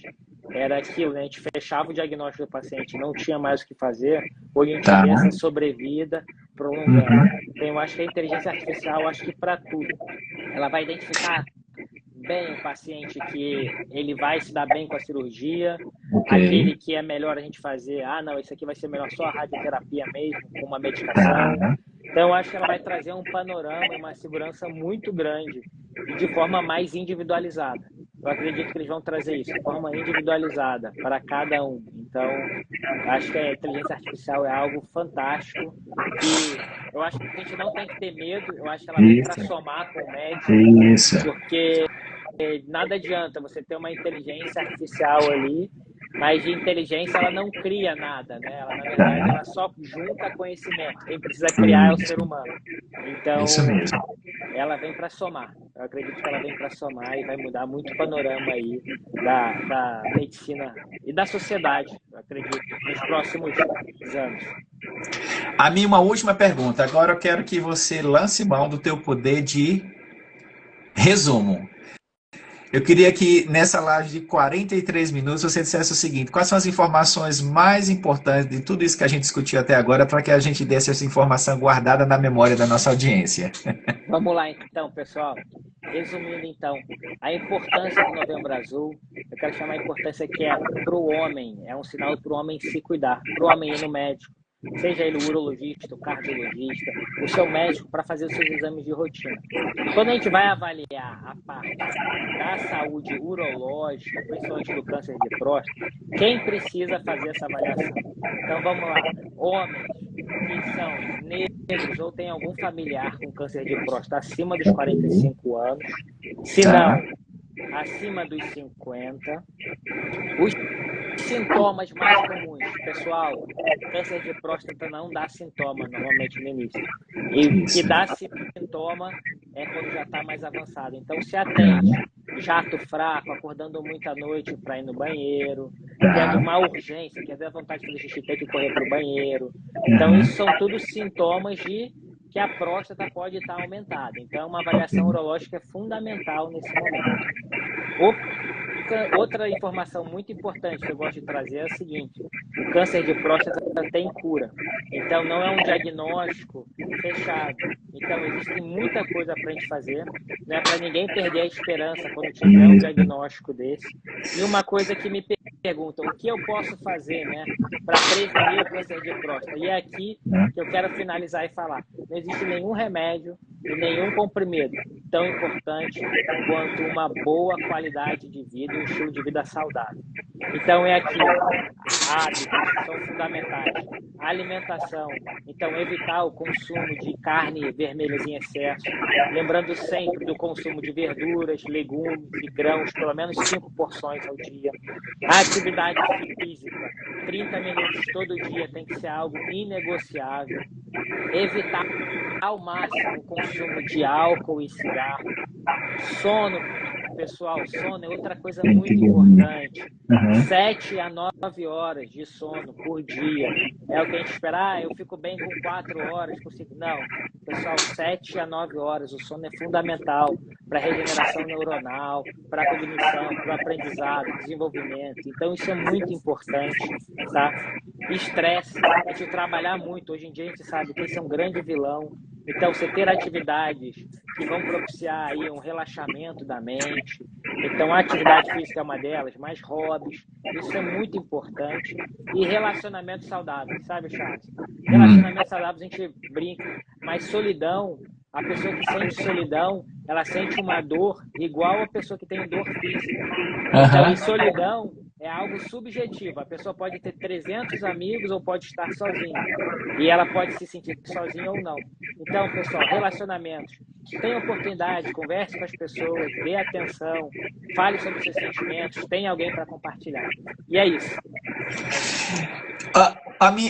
era aquilo, né? A gente fechava o diagnóstico do paciente, não tinha mais o que fazer, hoje a gente vê essa sobrevida prolongando. Então, eu acho que a inteligência artificial, eu acho que para tudo, ela vai identificar bem o paciente que ele vai se dar bem com a cirurgia, aquele que é melhor a gente fazer, não, esse aqui vai ser melhor só a radioterapia mesmo, com uma medicação. Então, eu acho que ela vai trazer um panorama e uma segurança muito grande e de forma mais individualizada. Eu acredito que eles vão trazer isso, de forma individualizada para cada um. Então, acho que a inteligência artificial é algo fantástico e eu acho que a gente não tem que ter medo, eu acho que ela vem para somar com o médico, porque nada adianta você ter uma inteligência artificial ali, mas de inteligência ela não cria nada, né? Ela, na verdade, ela só junta conhecimento. Quem precisa criar é o ser humano. Então, ela vem para somar. Eu acredito que ela vem para somar e vai mudar muito o panorama aí da medicina e da sociedade, eu acredito, nos próximos anos. A minha uma última pergunta. Agora eu quero que você lance mão do teu poder de resumo. Eu queria que nessa live de 43 minutos você dissesse o seguinte: quais são as informações mais importantes de tudo isso que a gente discutiu até agora para que a gente desse essa informação guardada na memória da nossa audiência? Vamos lá então, pessoal. resumindo, então, a importância do Novembro Azul, eu quero chamar a importância que é para o homem, é um sinal para o homem se cuidar, para o homem ir no médico, seja ele o urologista, o cardiologista, o seu médico para fazer os seus exames de rotina. Quando a gente vai avaliar a parte da saúde urológica, principalmente do câncer de próstata, quem precisa fazer essa avaliação? Então vamos lá, homens que são negros ou têm algum familiar com câncer de próstata acima dos 45 anos, se não, acima dos 50. Os sintomas mais comuns, pessoal, câncer de próstata não dá sintoma normalmente no início. E que dá sintoma é quando já está mais avançado. Então se atende, jato fraco, acordando muito à noite para ir no banheiro, tendo uma urgência, quer ver a vontade de fazer xixi, tem que correr para o banheiro. Então isso são todos sintomas de que a próstata pode estar aumentada. Então uma avaliação urológica é fundamental nesse momento. Outra informação muito importante que eu gosto de trazer é a seguinte: o câncer de próstata tem cura, então não é um diagnóstico fechado. Então existe muita coisa para a gente fazer, não é para ninguém perder a esperança quando tiver um diagnóstico desse. E uma coisa que me perguntam, o que eu posso fazer, né, para prevenir o câncer de próstata? E é aqui que eu quero finalizar e falar: não existe nenhum remédio e nenhum comprimido tão importante quanto uma boa qualidade de vida e um estilo de vida saudável. Então é aqui, hábitos são fundamentais. A alimentação, então evitar o consumo de carne vermelhas em excesso, lembrando sempre do consumo de verduras, legumes e grãos, pelo menos 5 porções ao dia. A atividade física, 30 minutos todo dia tem que ser algo inegociável. Evitar ao máximo o consumo de álcool e cigarro. Sono, pessoal, sono é outra coisa muito importante. 7 a 9 horas de sono por dia. É o que a gente espera, eu fico bem com 4 horas, por 5. Não, pessoal, 7 a 9 horas. O sono é fundamental para a regeneração neuronal, para a cognição, para o aprendizado, desenvolvimento. Então, isso é muito importante, tá? Estresse, a gente trabalhar muito. Hoje em dia, a gente sabe que esse é um grande vilão. Então, você ter atividades que vão propiciar aí um relaxamento da mente. Então, a atividade física é uma delas, mais hobbies. Isso é muito importante. E relacionamentos saudáveis, sabe, Charles? Relacionamentos saudáveis, a gente brinca, mas solidão, a pessoa que sente solidão, ela sente uma dor igual a pessoa que tem dor física. Então, em solidão, é algo subjetivo. A pessoa pode ter 300 amigos ou pode estar sozinha. E ela pode se sentir sozinha ou não. Então, pessoal, relacionamentos. Tenha oportunidade, converse com as pessoas, dê atenção, fale sobre os seus sentimentos, tenha alguém para compartilhar. E é isso.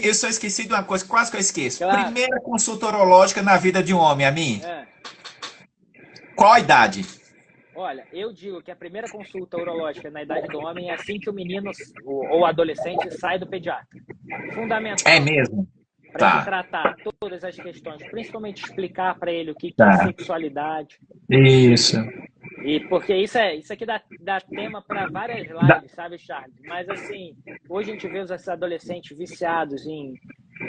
Eu só esqueci de uma coisa, quase que eu esqueço. Claro. Primeira consulta urológica na vida de um homem, Amin. Qual a idade? Olha, eu digo que a primeira consulta urológica na idade do homem é assim que o menino ou adolescente sai do pediatra. Fundamental. É mesmo? Para ele tratar todas as questões, principalmente explicar para ele o que é sexualidade. Isso. E porque isso aqui dá tema para várias lives, sabe, Charles? Mas assim, hoje a gente vê os adolescentes viciados em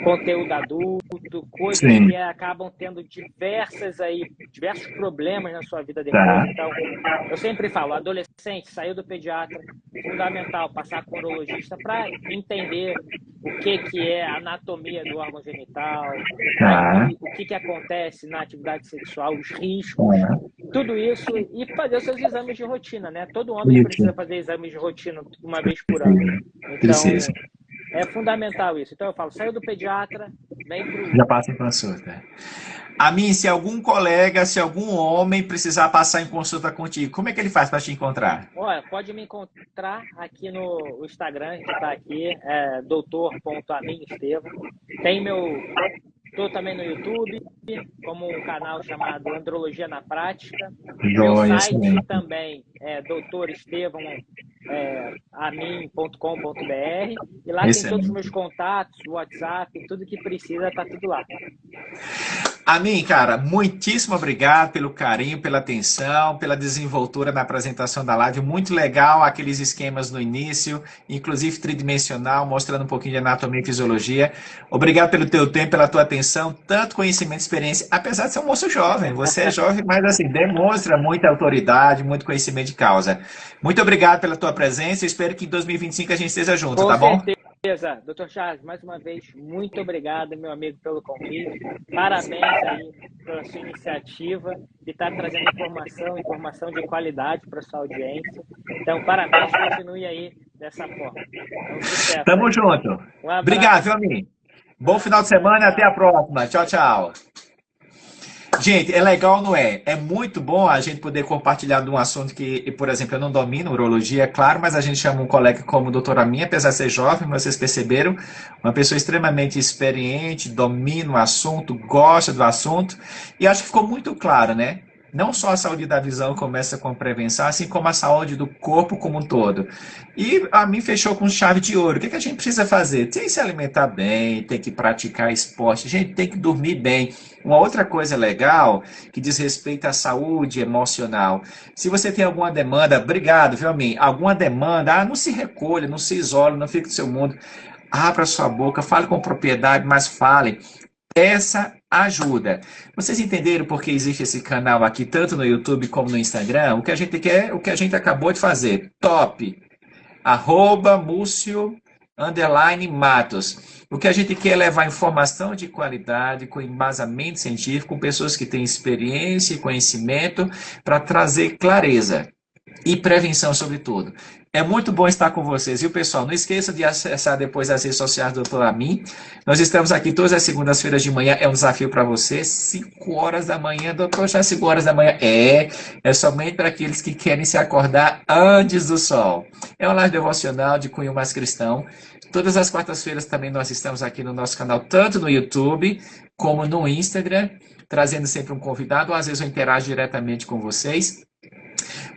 conteúdo adulto, coisas que acabam tendo diversos problemas na sua vida depois. Então, eu sempre falo, adolescente saiu do pediatra, fundamental passar com o urologista para entender o que é a anatomia do órgão genital, o que acontece na atividade sexual, os riscos, tudo isso, e fazer os seus exames de rotina, né? Todo homem precisa fazer exames de rotina uma vez por ano. Então, é fundamental isso. Então eu falo, saiu do pediatra, vem pro... Já passa em consulta. Amin, se algum colega, se algum homem precisar passar em consulta contigo, como é que ele faz para te encontrar? Olha, pode me encontrar aqui no Instagram, que está aqui, doutor.aminestevão. Tem Estou também no YouTube, como um canal chamado Andrologia na Prática. Meu site também é doutorestevão.amin.com.br. E lá tem todos os meus contatos, WhatsApp, tudo que precisa, está tudo lá. A mim, cara, muitíssimo obrigado pelo carinho, pela atenção, pela desenvoltura na apresentação da live. Muito legal aqueles esquemas no início, inclusive tridimensional, mostrando um pouquinho de anatomia e fisiologia. Obrigado pelo teu tempo, pela tua atenção, tanto conhecimento e experiência, apesar de ser um moço jovem. Você é jovem, mas assim, demonstra muita autoridade, muito conhecimento de causa. Muito obrigado pela tua presença. Espero que em 2025 a gente esteja junto, Com tá bom? certeza. Dr. Charles, mais uma vez, muito obrigado, meu amigo, pelo convite. Parabéns aí pela sua iniciativa de estar trazendo informação de qualidade para a sua audiência. Então, parabéns, continue aí dessa forma. É um sucesso. Tamo junto. Um abraço. Obrigado, meu amigo. Bom final de semana e até a próxima. Tchau, tchau. Gente, é legal, não é? É muito bom a gente poder compartilhar de um assunto que, por exemplo, eu não domino urologia, é claro, mas a gente chama um colega como doutora minha, apesar de ser jovem, vocês perceberam, uma pessoa extremamente experiente, domina o assunto, gosta do assunto, e acho que ficou muito claro, né? Não só a saúde da visão começa com prevenção, assim como a saúde do corpo como um todo. E a mim fechou com chave de ouro. O que a gente precisa fazer? Tem que se alimentar bem, tem que praticar esporte, gente, tem que dormir bem. Uma outra coisa legal que diz respeito à saúde emocional. Se você tem alguma demanda, obrigado, viu, Amin? Alguma demanda, não se recolha, não se isole, não fique no seu mundo. Abra sua boca, fale com propriedade, mas fale. Peça ajuda. Vocês entenderam por que existe esse canal aqui, tanto no YouTube como no Instagram? O que a gente quer, o que a gente acabou de fazer. Top! @Múcio_Matos. O que a gente quer é levar informação de qualidade, com embasamento científico, com pessoas que têm experiência e conhecimento, para trazer clareza e prevenção, sobretudo. É muito bom estar com vocês. E o pessoal, não esqueça de acessar depois as redes sociais do Dr. Amin. Nós estamos aqui todas as segundas-feiras de manhã. É um desafio para você. 5 horas da manhã, doutor, já 5 horas da manhã. É somente para aqueles que querem se acordar antes do sol. É uma live devocional de cunho mais cristão. Todas as quartas-feiras também nós estamos aqui no nosso canal, tanto no YouTube como no Instagram, trazendo sempre um convidado. Às vezes eu interajo diretamente com vocês.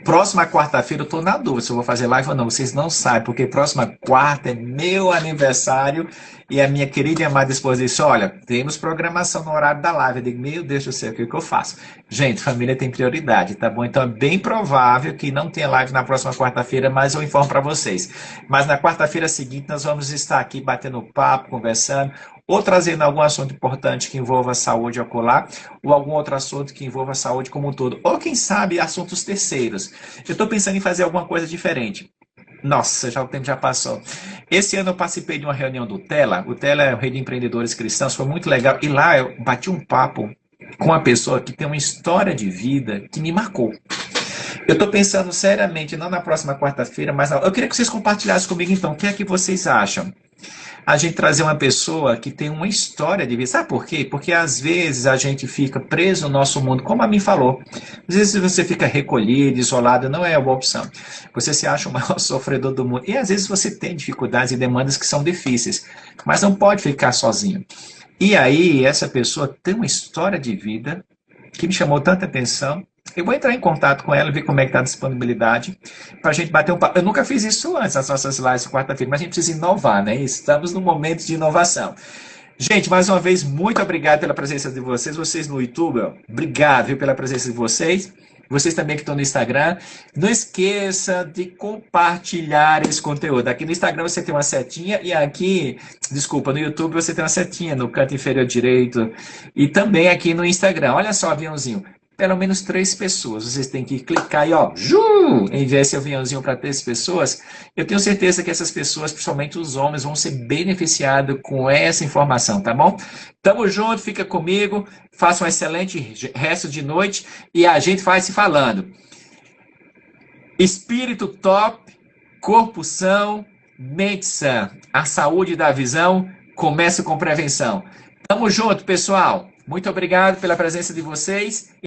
Próxima quarta-feira eu estou na dúvida se eu vou fazer live ou não. Vocês não sabem, porque próxima quarta é meu aniversário e a minha querida e amada esposa disse, olha, temos programação no horário da live. Eu digo, meu Deus do céu, o que eu faço? Gente, família tem prioridade, tá bom? Então é bem provável que não tenha live na próxima quarta-feira, mas eu informo para vocês. Mas na quarta-feira seguinte nós vamos estar aqui batendo papo, conversando, ou trazendo algum assunto importante que envolva a saúde ocular, ou algum outro assunto que envolva a saúde como um todo, ou quem sabe assuntos terceiros. Eu estou pensando em fazer alguma coisa diferente. Nossa, já o tempo já passou. Esse ano eu participei de uma reunião do Tela. O Tela é o Rede de Empreendedores Cristãos, foi muito legal. E lá eu bati um papo com uma pessoa que tem uma história de vida que me marcou. Eu estou pensando seriamente, não na próxima quarta-feira, mas eu queria que vocês compartilhassem comigo então, o que é que vocês acham? A gente trazer uma pessoa que tem uma história de vida. Sabe por quê? Porque às vezes a gente fica preso no nosso mundo, como a mim falou. Às vezes você fica recolhido, isolado, não é a boa opção. Você se acha o maior sofredor do mundo. E às vezes você tem dificuldades e demandas que são difíceis, mas não pode ficar sozinho. E aí, essa pessoa tem uma história de vida que me chamou tanta atenção. Eu vou entrar em contato com ela, ver como é que está a disponibilidade, para a gente bater um papo. Eu nunca fiz isso antes, nas nossas lives de quarta-feira, mas a gente precisa inovar, né? Estamos num momento de inovação. Gente, mais uma vez, muito obrigado pela presença de vocês. Vocês no YouTube, ó, obrigado, viu, pela presença de vocês. Vocês também que estão no Instagram. Não esqueça de compartilhar esse conteúdo. Aqui no Instagram você tem uma setinha e aqui, desculpa, no YouTube você tem uma setinha no canto inferior direito. E também aqui no Instagram. Olha só o aviãozinho. Pelo menos 3 pessoas. Vocês têm que clicar e, ó, enviar esse aviãozinho para 3 pessoas. Eu tenho certeza que essas pessoas, principalmente os homens, vão ser beneficiados com essa informação, tá bom? Tamo junto, fica comigo. Faça um excelente resto de noite e a gente vai se falando. Espírito top, corpo são, mente sã. A saúde da visão começa com prevenção. Tamo junto, pessoal. Muito obrigado pela presença de vocês.